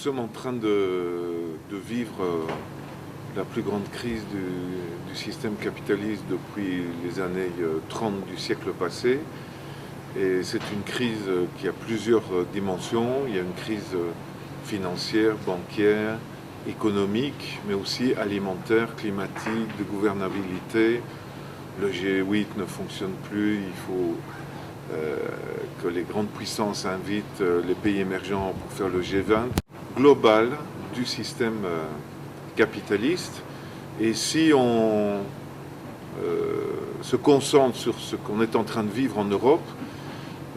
sommes en train de vivre la plus grande crise du système capitaliste depuis les années 30 du siècle passé. Et c'est une crise qui a plusieurs dimensions. Il y a une crise financière, bancaire, économique, mais aussi alimentaire, climatique, de gouvernabilité. Le G8 ne fonctionne plus, il faut que les grandes puissances invitent les pays émergents pour faire le G20 global du système capitaliste. Et si on se concentre sur ce qu'on est en train de vivre en Europe,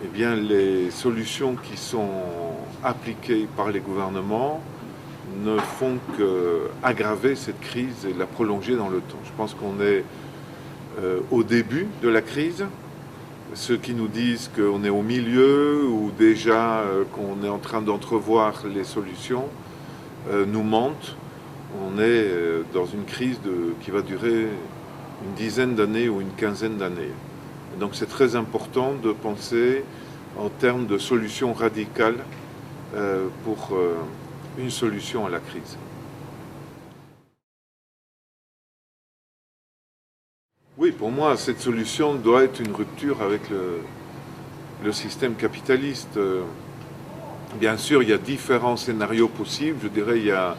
eh bien, les solutions qui sont appliquées par les gouvernements ne font qu'aggraver cette crise et la prolonger dans le temps. Je pense qu'on est au début de la crise. Ceux qui nous disent qu'on est au milieu ou déjà qu'on est en train d'entrevoir les solutions nous mentent. On est dans une crise qui va durer une dizaine d'années ou une quinzaine d'années. Donc c'est très important de penser en termes de solutions radicales pour une solution à la crise. Oui, pour moi, cette solution doit être une rupture avec le système capitaliste. Bien sûr, il y a différents scénarios possibles. Je dirais il y a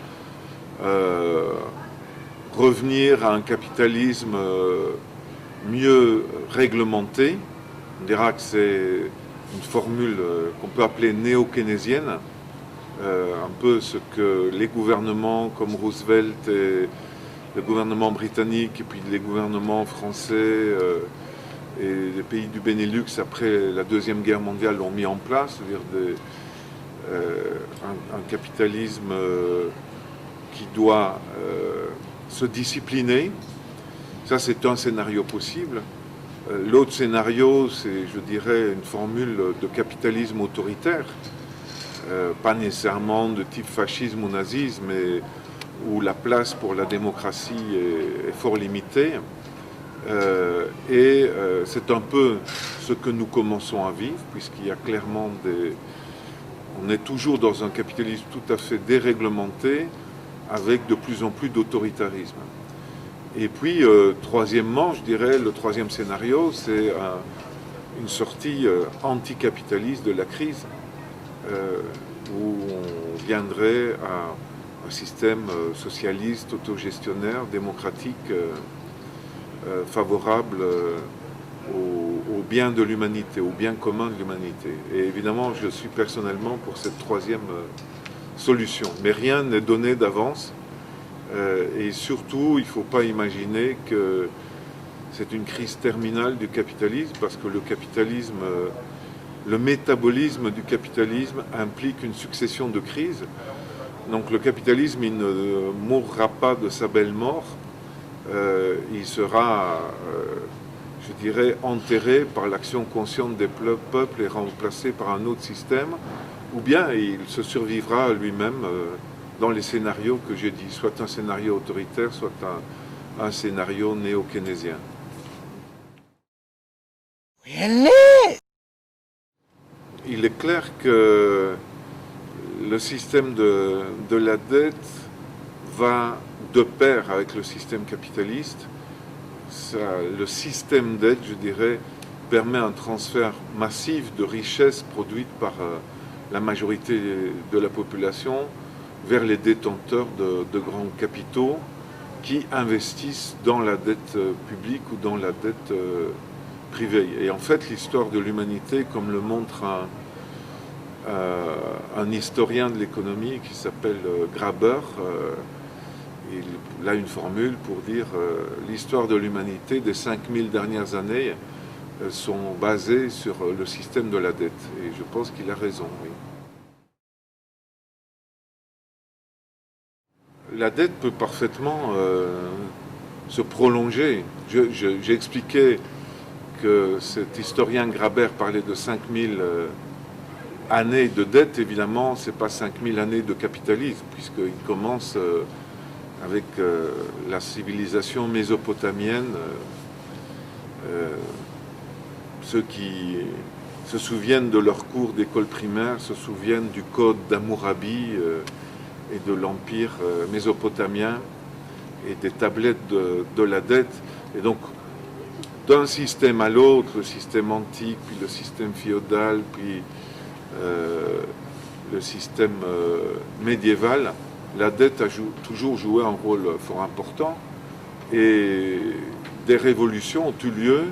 revenir à un capitalisme mieux réglementé. On dira que c'est une formule qu'on peut appeler néo-keynésienne, un peu ce que les gouvernements comme Roosevelt et le gouvernement britannique et puis les gouvernements français et les pays du Benelux après la Deuxième Guerre mondiale ont mis en place, c'est-à-dire un capitalisme qui doit se discipliner. Ça, c'est un scénario possible. L'autre scénario, c'est, je dirais, une formule de capitalisme autoritaire, pas nécessairement de type fascisme ou nazisme, mais où la place pour la démocratie est fort limitée. C'est un peu ce que nous commençons à vivre, puisqu'il y a clairement on est toujours dans un capitalisme tout à fait déréglementé, avec de plus en plus d'autoritarisme. Et puis, troisièmement, je dirais, le troisième scénario, c'est une sortie anticapitaliste de la crise, où on viendrait à un système socialiste, autogestionnaire, démocratique, favorable au bien de l'humanité, au bien commun de l'humanité. Et évidemment, je suis personnellement pour cette troisième solution. Mais rien n'est donné d'avance. Et surtout, il ne faut pas imaginer que c'est une crise terminale du capitalisme, parce que le capitalisme, le métabolisme du capitalisme implique une succession de crises. Donc le capitalisme, il ne mourra pas de sa belle mort. Il sera, je dirais, enterré par l'action consciente des peuples et remplacé par un autre système, ou bien il se survivra lui-même dans les scénarios que j'ai dit, soit un scénario autoritaire, soit un scénario néo-keynésien. Il est clair que le système de la dette va de pair avec le système capitaliste. Le système d'aide, je dirais, permet un transfert massif de richesses produites par la majorité de la population vers les détenteurs de grands capitaux qui investissent dans la dette publique ou dans la dette privée. Et en fait, l'histoire de l'humanité, comme le montre un historien de l'économie qui s'appelle Graeber, il a une formule pour dire l'histoire de l'humanité des 5000 dernières années sont basées sur le système de la dette. Et je pense qu'il a raison, oui. La dette peut parfaitement se prolonger. J'ai expliqué que cet historien Graeber parlait de 5000 années de dette. Évidemment, ce n'est pas 5000 années de capitalisme, puisqu'il commence avec la civilisation mésopotamienne. Ceux qui se souviennent de leur cours d'école primaire se souviennent du code d'Hammurabi, et de l'empire mésopotamien et des tablettes de la dette. Et donc, d'un système à l'autre, le système antique, puis le système féodal, puis le système médiéval, la dette a toujours joué un rôle fort important. Et des révolutions ont eu lieu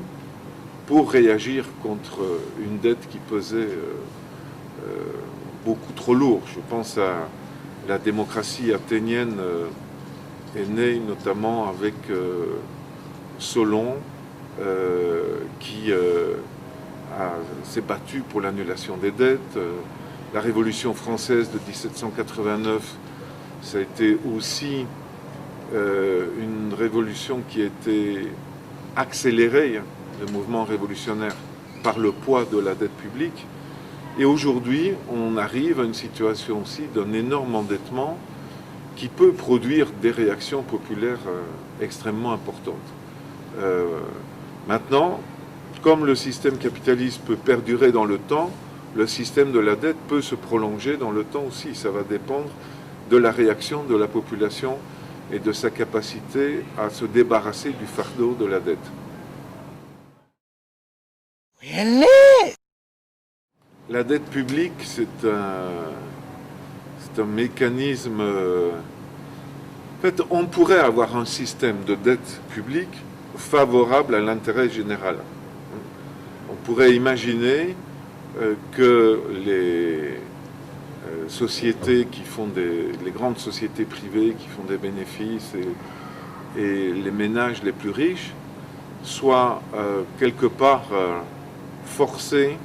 pour réagir contre une dette qui pesait beaucoup trop lourd. Je pense à la démocratie athénienne est née notamment avec Solon qui s'est battu pour l'annulation des dettes. La Révolution française de 1789, ça a été aussi une révolution qui a été accélérée, le mouvement révolutionnaire, par le poids de la dette publique. Et aujourd'hui, on arrive à une situation aussi d'un énorme endettement qui peut produire des réactions populaires extrêmement importantes. Maintenant, comme le système capitaliste peut perdurer dans le temps, le système de la dette peut se prolonger dans le temps aussi. Ça va dépendre de la réaction de la population et de sa capacité à se débarrasser du fardeau de la dette. La dette publique, c'est un mécanisme... En fait, on pourrait avoir un système de dette publique favorable à l'intérêt général. On pourrait imaginer que les sociétés qui font les grandes sociétés privées qui font des bénéfices et les ménages les plus riches soient quelque part forcés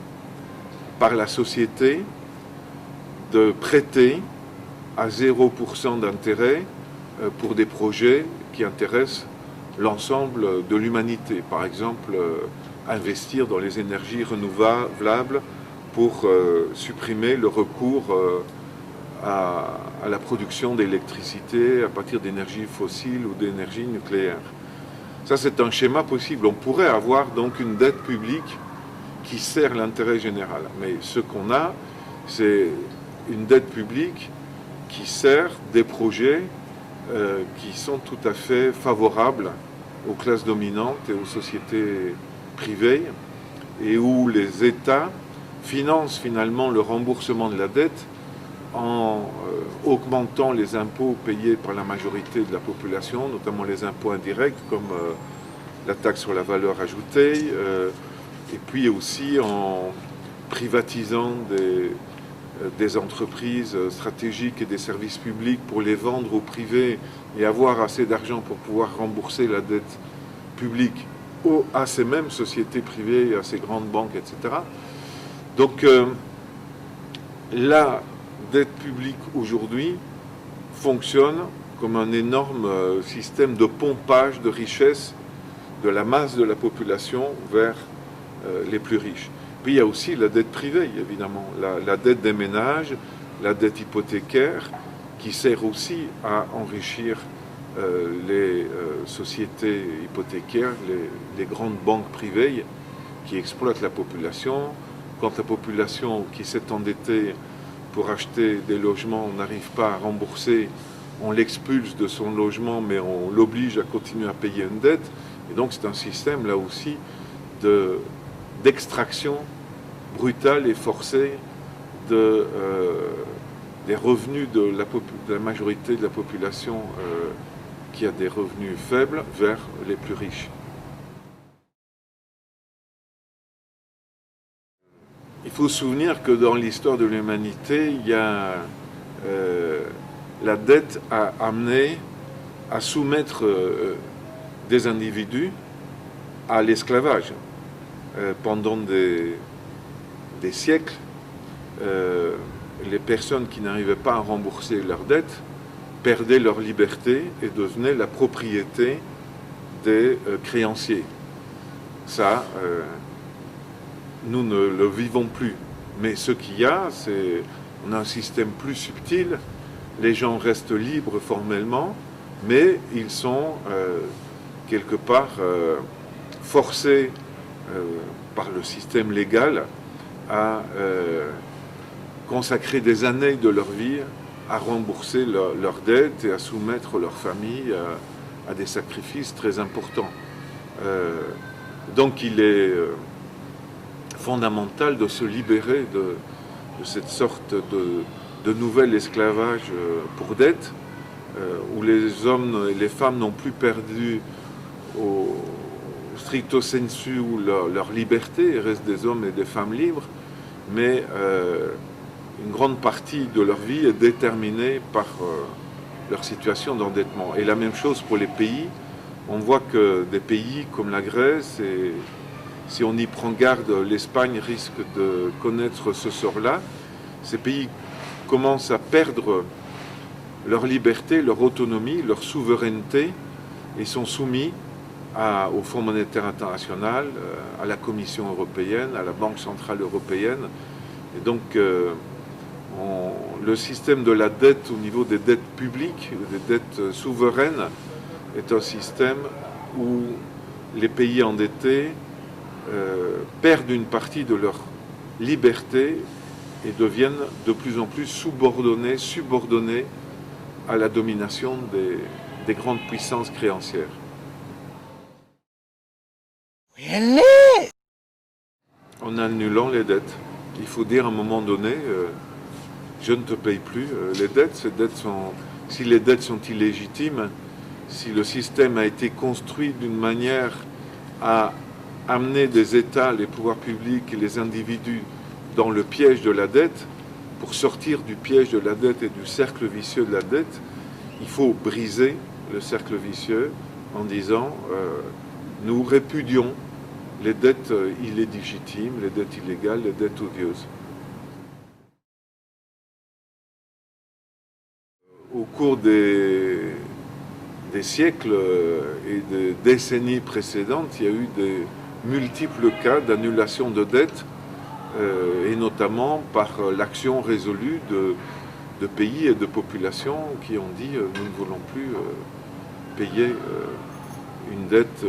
par la société de prêter à 0% d'intérêt pour des projets qui intéressent l'ensemble de l'humanité. Par exemple, investir dans les énergies renouvelables pour supprimer le recours à la production d'électricité à partir d'énergies fossiles ou d'énergie nucléaire. Ça, c'est un schéma possible. On pourrait avoir donc une dette publique qui sert l'intérêt général. Mais ce qu'on a, c'est une dette publique qui sert des projets qui sont tout à fait favorables aux classes dominantes et aux sociétés privées, et où les États financent finalement le remboursement de la dette en augmentant les impôts payés par la majorité de la population, notamment les impôts indirects comme la taxe sur la valeur ajoutée, et puis aussi en privatisant des entreprises stratégiques et des services publics pour les vendre au privé et avoir assez d'argent pour pouvoir rembourser la dette publique à ces mêmes sociétés privées, à ces grandes banques, etc. Donc la dette publique aujourd'hui fonctionne comme un énorme système de pompage de richesse de la masse de la population vers les plus riches. Puis il y a aussi la dette privée, évidemment, la dette des ménages, la dette hypothécaire, qui sert aussi à enrichir les sociétés hypothécaires, les grandes banques privées qui exploitent la population. Quand la population qui s'est endettée pour acheter des logements n'arrive pas à rembourser, on l'expulse de son logement, mais on l'oblige à continuer à payer une dette. Et donc c'est un système là aussi d'extraction brutale et forcée des revenus de la majorité de la population qui a des revenus faibles vers les plus riches. Il faut se souvenir que dans l'histoire de l'humanité, il y a la dette a amené à soumettre des individus à l'esclavage. Pendant des siècles, les personnes qui n'arrivaient pas à rembourser leurs dettes perdaient leur liberté et devenaient la propriété des créanciers. Ça, nous ne le vivons plus. Mais ce qu'il y a, c'est on a un système plus subtil. Les gens restent libres formellement, mais ils sont quelque part forcés par le système légal à consacrer des années de leur vie à rembourser leurs dettes et à soumettre leur famille à des sacrifices très importants. Donc il est fondamental de se libérer de cette sorte de nouvel esclavage pour dette, où les hommes et les femmes n'ont plus perdu au stricto sensu leur liberté, il reste des hommes et des femmes libres, mais une grande partie de leur vie est déterminée par leur situation d'endettement. Et la même chose pour les pays. On voit que des pays comme la Grèce, et si on y prend garde, l'Espagne risque de connaître ce sort-là. Ces pays commencent à perdre leur liberté, leur autonomie, leur souveraineté et sont soumis au Fonds monétaire international, à la Commission européenne, à la Banque centrale européenne. Et donc le système de la dette au niveau des dettes publiques, des dettes souveraines, est un système où les pays endettés perdent une partie de leur liberté et deviennent de plus en plus subordonnés à la domination des grandes puissances créancières. En annulant les dettes. Il faut dire à un moment donné, je ne te paye plus les dettes. Si les dettes sont illégitimes, si le système a été construit d'une manière à amener des États, les pouvoirs publics et les individus dans le piège de la dette, pour sortir du piège de la dette et du cercle vicieux de la dette, il faut briser le cercle vicieux en disant nous répudions les dettes illégitimes, les dettes illégales, les dettes odieuses. Au cours des siècles et des décennies précédentes, il y a eu des multiples cas d'annulation de dettes, et notamment par l'action résolue de pays et de populations qui ont dit nous ne voulons plus payer une dette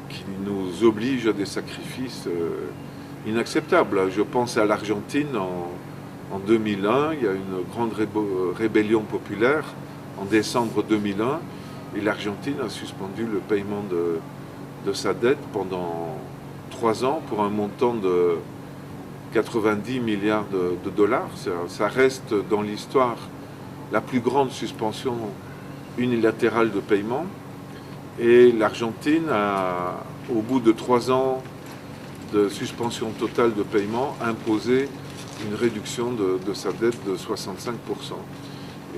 qui nous oblige à des sacrifices inacceptables. Je pense à l'Argentine en 2001, il y a une grande rébellion populaire en décembre 2001 et l'Argentine a suspendu le paiement de sa dette pendant 3 ans pour un montant de 90 milliards de dollars. Ça reste dans l'histoire la plus grande suspension unilatérale de paiement. Et l'Argentine a, au bout de 3 ans de suspension totale de paiement, imposé une réduction de sa dette de 65%.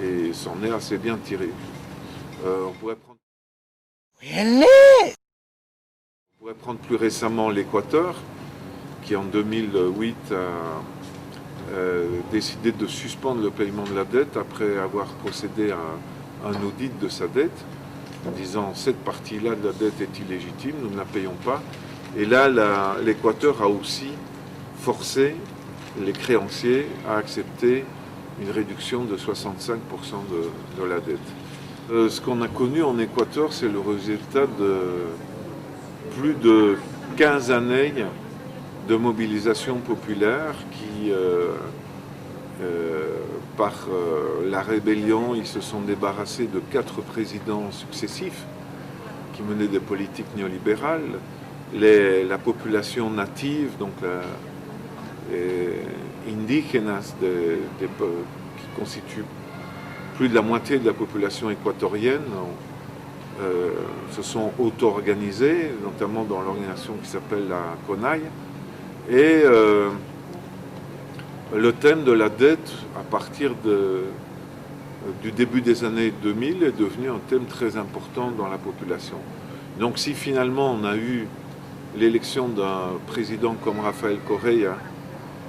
Et s'en est assez bien tiré. On pourrait prendre plus récemment l'Équateur, qui en 2008 a décidé de suspendre le paiement de la dette après avoir procédé à un audit de sa dette, en disant cette partie-là de la dette est illégitime, nous ne la payons pas. Et là, l'Équateur a aussi forcé les créanciers à accepter une réduction de 65% de la dette. Ce qu'on a connu en Équateur, c'est le résultat de plus de 15 années de mobilisation populaire qui, par la rébellion, ils se sont débarrassés de 4 présidents successifs qui menaient des politiques néolibérales. La population native, donc indigènes, qui constituent plus de la moitié de la population équatorienne, se sont auto-organisés, notamment dans l'organisation qui s'appelle la CONAIE. Et le thème de la dette, à partir du début des années 2000, est devenu un thème très important dans la population. Donc si finalement on a eu l'élection d'un président comme Rafael Correa,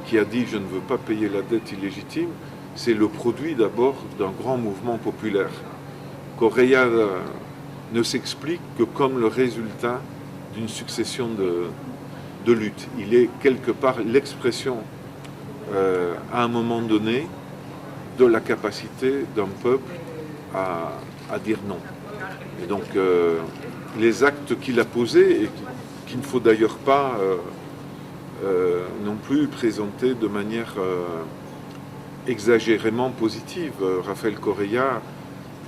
qui a dit « je ne veux pas payer la dette illégitime », c'est le produit d'abord d'un grand mouvement populaire. Correa ne s'explique que comme le résultat d'une succession de luttes. Il est quelque part l'expression, à un moment donné, de la capacité d'un peuple à dire non. Et donc, les actes qu'il a posés, et qu'il ne faut d'ailleurs pas non plus présenter de manière exagérément positive. Rafael Correa,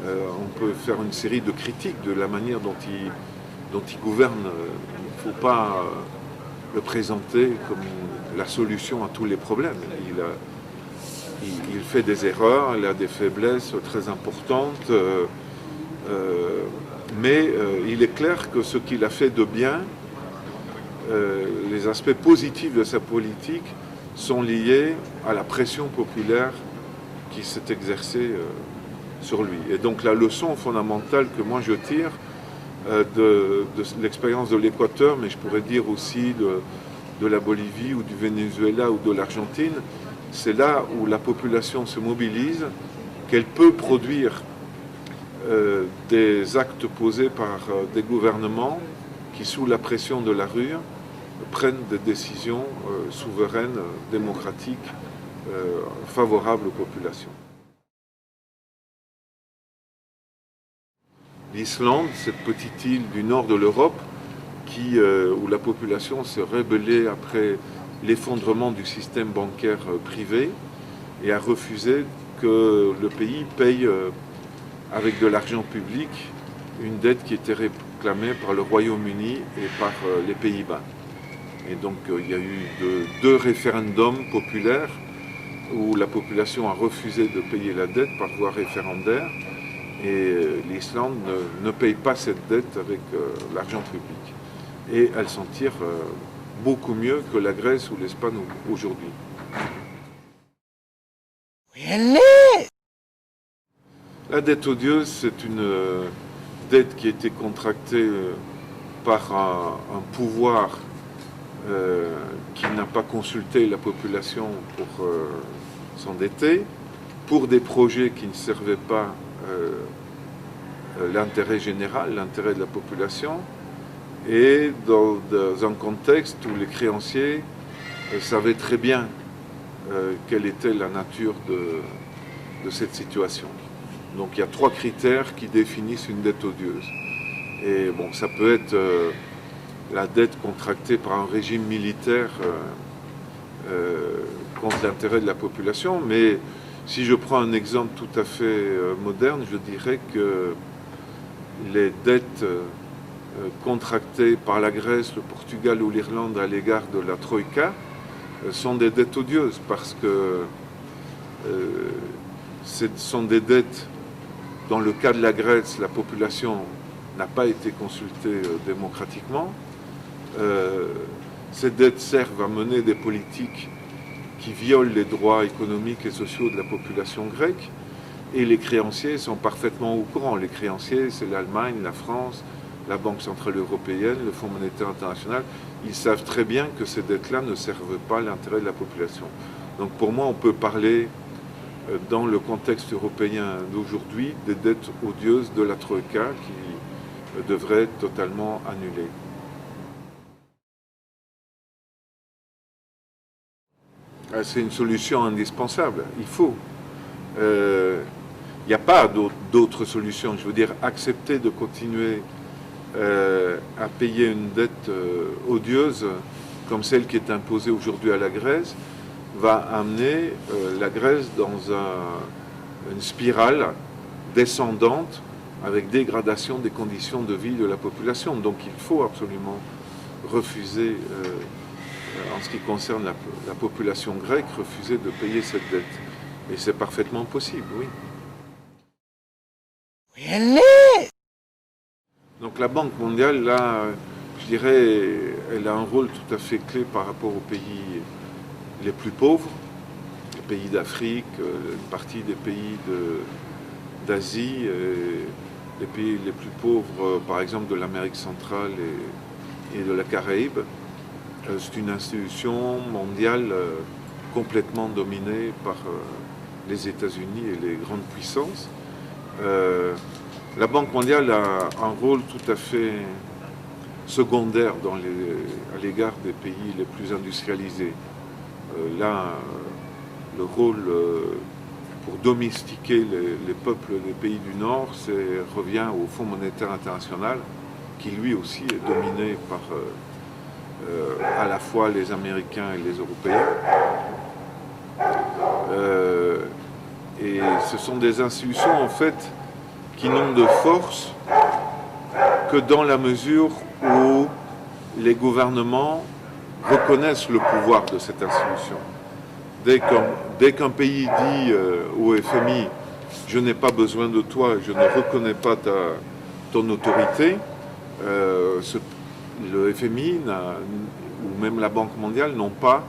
on peut faire une série de critiques de la manière dont il gouverne. Il ne faut pas le présenter comme la solution à tous les problèmes. Il fait des erreurs, il a des faiblesses très importantes, mais il est clair que ce qu'il a fait de bien, les aspects positifs de sa politique sont liés à la pression populaire qui s'est exercée sur lui. Et donc la leçon fondamentale que moi je tire de l'expérience de l'Équateur, mais je pourrais dire aussi de la Bolivie ou du Venezuela ou de l'Argentine, c'est là où la population se mobilise, qu'elle peut produire des actes posés par des gouvernements qui, sous la pression de la rue, prennent des décisions souveraines, démocratiques, favorables aux populations. L'Islande, cette petite île du nord de l'Europe, où la population s'est rébellée après l'effondrement du système bancaire privé et a refusé que le pays paye avec de l'argent public une dette qui était réclamée par le Royaume-Uni et par les Pays-Bas. Et donc il y a eu deux référendums populaires où la population a refusé de payer la dette par voie référendaire, et l'Islande ne paye pas cette dette avec l'argent public. Et elle s'en tire beaucoup mieux que la Grèce ou l'Espagne aujourd'hui. La dette odieuse, c'est une dette qui a été contractée par un pouvoir qui n'a pas consulté la population pour s'endetter, pour des projets qui ne servaient pas l'intérêt général, l'intérêt de la population, et dans un contexte où les créanciers savaient très bien quelle était la nature de cette situation. Donc il y a 3 critères qui définissent une dette odieuse. Et bon, ça peut être la dette contractée par un régime militaire contre l'intérêt de la population, mais si je prends un exemple tout à fait moderne, je dirais que les dettes contractées par la Grèce, le Portugal ou l'Irlande à l'égard de la Troïka sont des dettes odieuses, parce que ce sont des dettes. Dans le cas de la Grèce, la population n'a pas été consultée démocratiquement. Ces dettes servent à mener des politiques qui violent les droits économiques et sociaux de la population grecque, et les créanciers sont parfaitement au courant. Les créanciers, c'est l'Allemagne, la France, la Banque Centrale Européenne, le Fonds Monétaire International. Ils savent très bien que ces dettes-là ne servent pas l'intérêt de la population. Donc pour moi, on peut parler dans le contexte européen d'aujourd'hui des dettes odieuses de la Troïka qui devraient être totalement annulées. C'est une solution indispensable, il faut. Il n'y a pas d'autre solution. Je veux dire, accepter de continuer à payer une dette odieuse comme celle qui est imposée aujourd'hui à la Grèce va amener la Grèce dans une spirale descendante avec dégradation des conditions de vie de la population. Donc il faut absolument refuser, en ce qui concerne la population grecque, refuser de payer cette dette. Et c'est parfaitement possible, oui. Donc la Banque mondiale, là, je dirais, elle a un rôle tout à fait clé par rapport aux pays les plus pauvres, les pays d'Afrique, une partie des pays d'Asie, les pays les plus pauvres, par exemple de l'Amérique centrale et de la Caraïbe. C'est une institution mondiale complètement dominée par les États-Unis et les grandes puissances. La Banque mondiale a un rôle tout à fait secondaire à l'égard des pays les plus industrialisés. Là, le rôle pour domestiquer les peuples des pays du Nord revient au Fonds monétaire international, qui lui aussi est dominé par à la fois les Américains et les Européens. Et ce sont des institutions en fait qui n'ont de force que dans la mesure où les gouvernements reconnaissent le pouvoir de cette institution. Dès qu'un pays dit au FMI « je n'ai pas besoin de toi, je ne reconnais pas ton autorité », le FMI ou même la Banque mondiale n'ont pas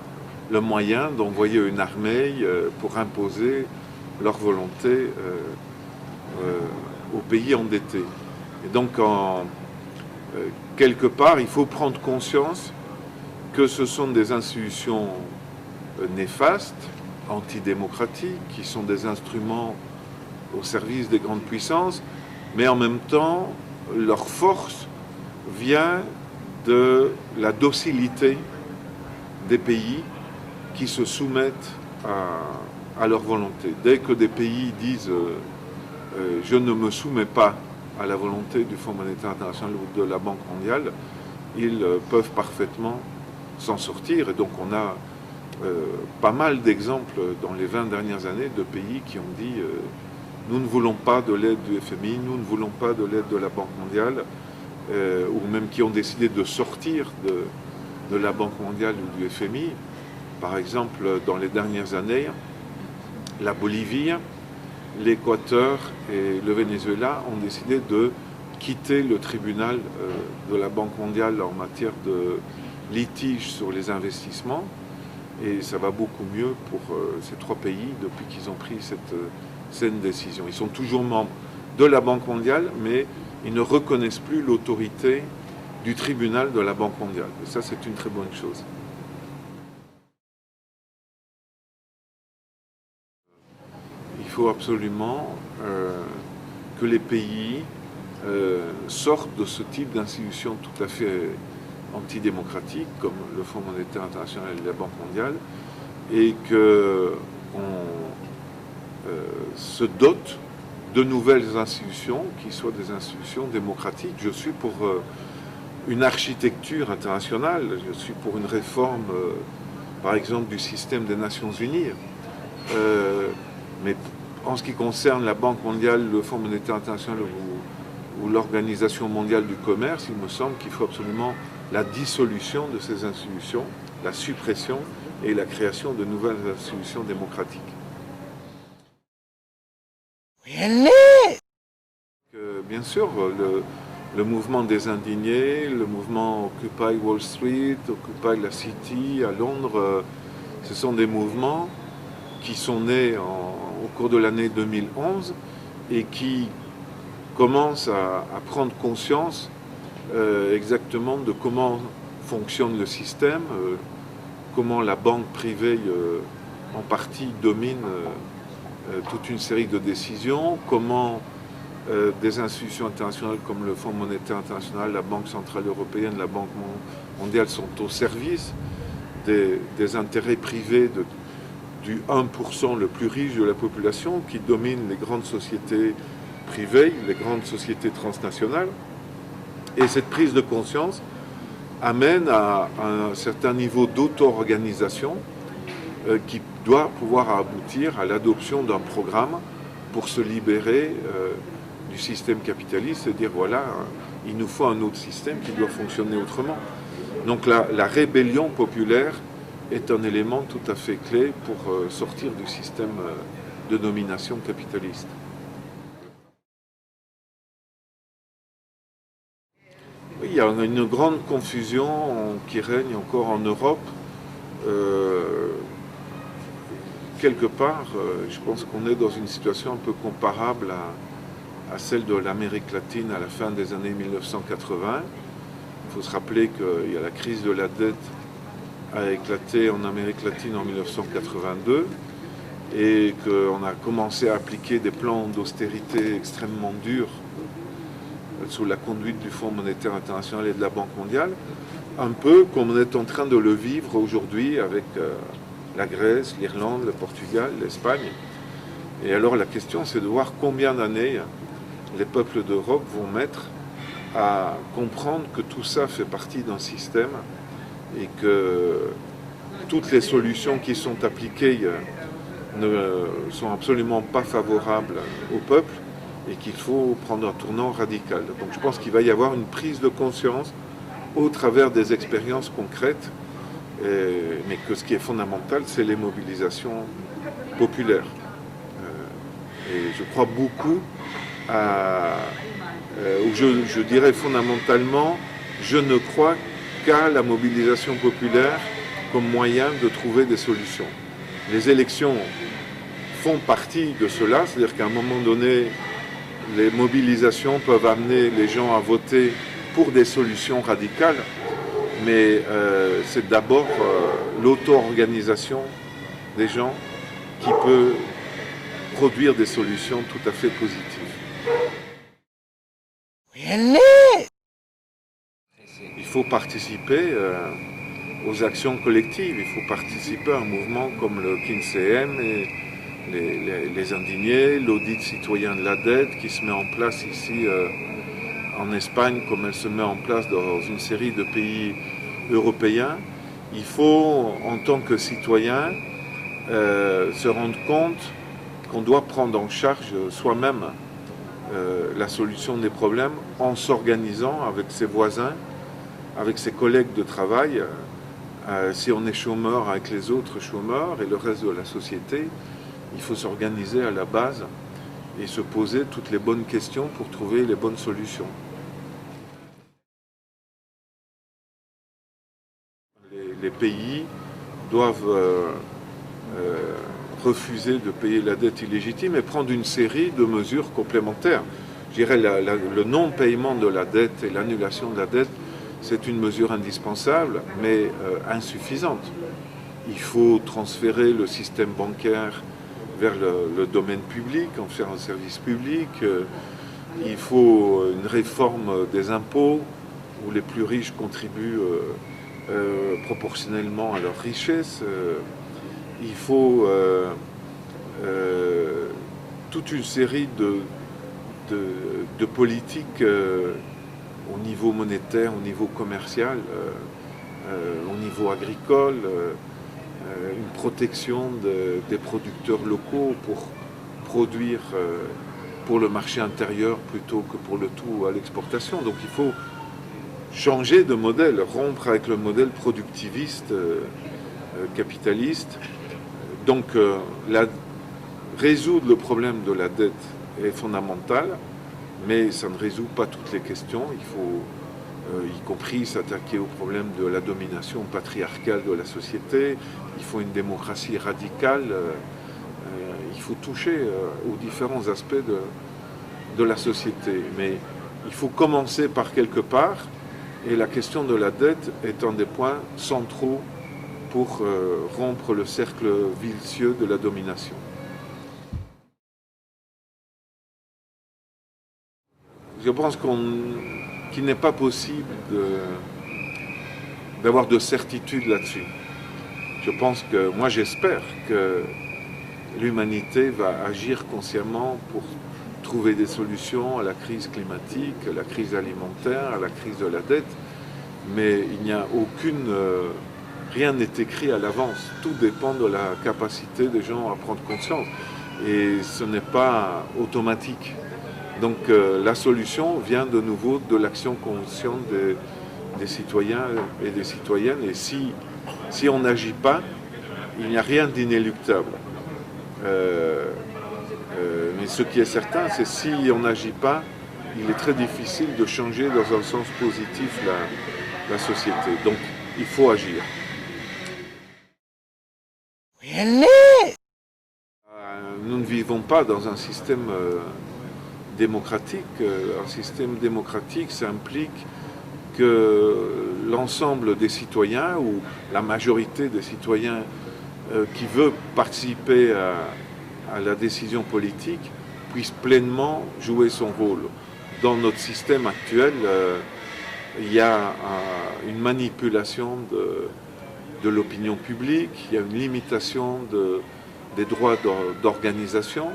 le moyen d'envoyer une armée pour imposer leur volonté aux pays endettés. Et donc, quelque part, il faut prendre conscience que ce sont des institutions néfastes, antidémocratiques, qui sont des instruments au service des grandes puissances, mais en même temps, leur force vient de la docilité des pays qui se soumettent à leur volonté. Dès que des pays disent je ne me soumets pas à la volonté du Fonds monétaire international ou de la Banque mondiale, ils peuvent parfaitement s'en sortir. Et donc on a pas mal d'exemples dans les 20 dernières années de pays qui ont dit nous ne voulons pas de l'aide du FMI, nous ne voulons pas de l'aide de la Banque mondiale, ou même qui ont décidé de sortir de la Banque mondiale ou du FMI. Par exemple, dans les dernières années, la Bolivie, l'Équateur et le Venezuela ont décidé de quitter le tribunal de la Banque mondiale en matière de litige sur les investissements. Et ça va beaucoup mieux pour ces trois pays depuis qu'ils ont pris cette saine décision. Ils sont toujours membres de la Banque mondiale, mais ils ne reconnaissent plus l'autorité du tribunal de la Banque mondiale. Et ça, c'est une très bonne chose. Il faut absolument que les pays sortent de ce type d'institutions tout à fait antidémocratiques, comme le Fonds monétaire international et la Banque mondiale, et qu'on se dote de nouvelles institutions qui soient des institutions démocratiques. Je suis pour une architecture internationale, je suis pour une réforme, par exemple, du système des Nations Unies. Mais en ce qui concerne la Banque mondiale, le Fonds monétaire international ou l'Organisation mondiale du commerce, il me semble qu'il faut absolument la dissolution de ces institutions, la suppression et la création de nouvelles institutions démocratiques. Bien sûr, le mouvement des indignés, le mouvement Occupy Wall Street, Occupy la City à Londres, ce sont des mouvements qui sont nés au cours de l'année 2011 et qui commencent à prendre conscience exactement de comment fonctionne le système, comment la banque privée en partie domine toute une série de décisions, comment des institutions internationales comme le Fonds monétaire international, la Banque centrale européenne, la Banque mondiale sont au service des intérêts privés du 1% le plus riche de la population qui domine les grandes sociétés privées, les grandes sociétés transnationales. Et cette prise de conscience amène à un certain niveau d'auto-organisation qui doit pouvoir aboutir à l'adoption d'un programme pour se libérer du système capitaliste et dire voilà, il nous faut un autre système qui doit fonctionner autrement. Donc la rébellion populaire est un élément tout à fait clé pour sortir du système de domination capitaliste. Oui, il y a une grande confusion qui règne encore en Europe. Quelque part, je pense qu'on est dans une situation un peu comparable à celle de l'Amérique latine à la fin des années 1980. Il faut se rappeler qu'il y a la crise de la dette a éclaté en Amérique latine en 1982 et qu'on a commencé à appliquer des plans d'austérité extrêmement durs sous la conduite du Fonds monétaire international et de la Banque mondiale, un peu comme on est en train de le vivre aujourd'hui avec la Grèce, l'Irlande, le Portugal, l'Espagne. Et alors la question, c'est de voir combien d'années les peuples d'Europe vont mettre à comprendre que tout ça fait partie d'un système et que toutes les solutions qui sont appliquées ne sont absolument pas favorables au peuple et qu'il faut prendre un tournant radical. Donc je pense qu'il va y avoir une prise de conscience au travers des expériences concrètes, mais que ce qui est fondamental, c'est les mobilisations populaires. Et je crois beaucoup ou je dirais fondamentalement, je ne crois qu'à la mobilisation populaire comme moyen de trouver des solutions. Les élections font partie de cela, c'est-à-dire qu'à un moment donné, les mobilisations peuvent amener les gens à voter pour des solutions radicales, mais c'est d'abord l'auto-organisation des gens qui peut produire des solutions tout à fait positives. Il faut participer aux actions collectives, il faut participer à un mouvement comme le KINCM et les indignés, l'audit citoyen de la dette qui se met en place ici en Espagne comme elle se met en place dans une série de pays européens. Il faut, en tant que citoyen, se rendre compte qu'on doit prendre en charge soi-même la solution des problèmes en s'organisant avec ses voisins, avec ses collègues de travail, si on est chômeur avec les autres chômeurs et le reste de la société, il faut s'organiser à la base et se poser toutes les bonnes questions pour trouver les bonnes solutions. Les pays doivent refuser de payer la dette illégitime et prendre une série de mesures complémentaires. Je dirais le non-paiement de la dette et l'annulation de la dette, c'est une mesure indispensable, mais insuffisante. Il faut transférer le système bancaire vers le domaine public, en faire un service public. Il faut une réforme des impôts, où les plus riches contribuent proportionnellement à leur richesse. Il faut toute une série de politiques au niveau monétaire, au niveau commercial, au niveau agricole, une protection des producteurs locaux pour produire pour le marché intérieur plutôt que pour le tout à l'exportation. Donc il faut changer de modèle, rompre avec le modèle productiviste, capitaliste. Donc résoudre le problème de la dette est fondamental, mais ça ne résout pas toutes les questions. Il faut, y compris, s'attaquer au problème de la domination patriarcale de la société. Il faut une démocratie radicale. Il faut toucher aux différents aspects de la société. Mais il faut commencer par quelque part, et la question de la dette est un des points centraux pour rompre le cercle vicieux de la domination. Je pense qu'il n'est pas possible d'avoir de certitude là-dessus. Je pense que, moi j'espère que l'humanité va agir consciemment pour trouver des solutions à la crise climatique, à la crise alimentaire, à la crise de la dette, mais il n'y a rien n'est écrit à l'avance. Tout dépend de la capacité des gens à prendre conscience. Et ce n'est pas automatique. Donc la solution vient de nouveau de l'action consciente des citoyens et des citoyennes. Et si on n'agit pas, il n'y a rien d'inéluctable. Mais ce qui est certain, c'est si on n'agit pas, il est très difficile de changer dans un sens positif la société. Donc il faut agir. Nous ne vivons pas dans un système démocratique. Un système démocratique, ça implique que l'ensemble des citoyens, ou la majorité des citoyens qui veut participer à la décision politique, puisse pleinement jouer son rôle. Dans notre système actuel, il y a une manipulation de l'opinion publique, il y a une limitation des droits d'organisation.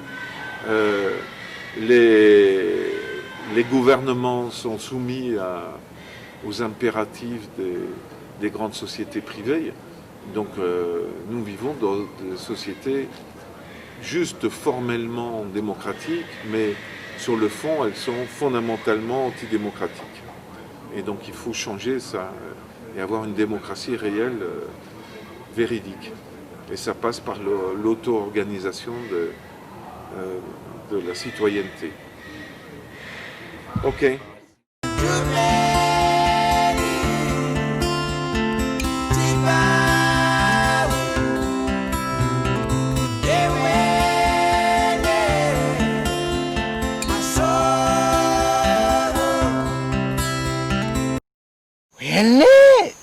Les gouvernements sont soumis aux impératifs des grandes sociétés privées. Donc nous vivons dans des sociétés juste formellement démocratiques, mais sur le fond, elles sont fondamentalement antidémocratiques. Et donc il faut changer ça et avoir une démocratie réelle, véridique. Et ça passe par l'auto-organisation de la citoyenneté. Ok.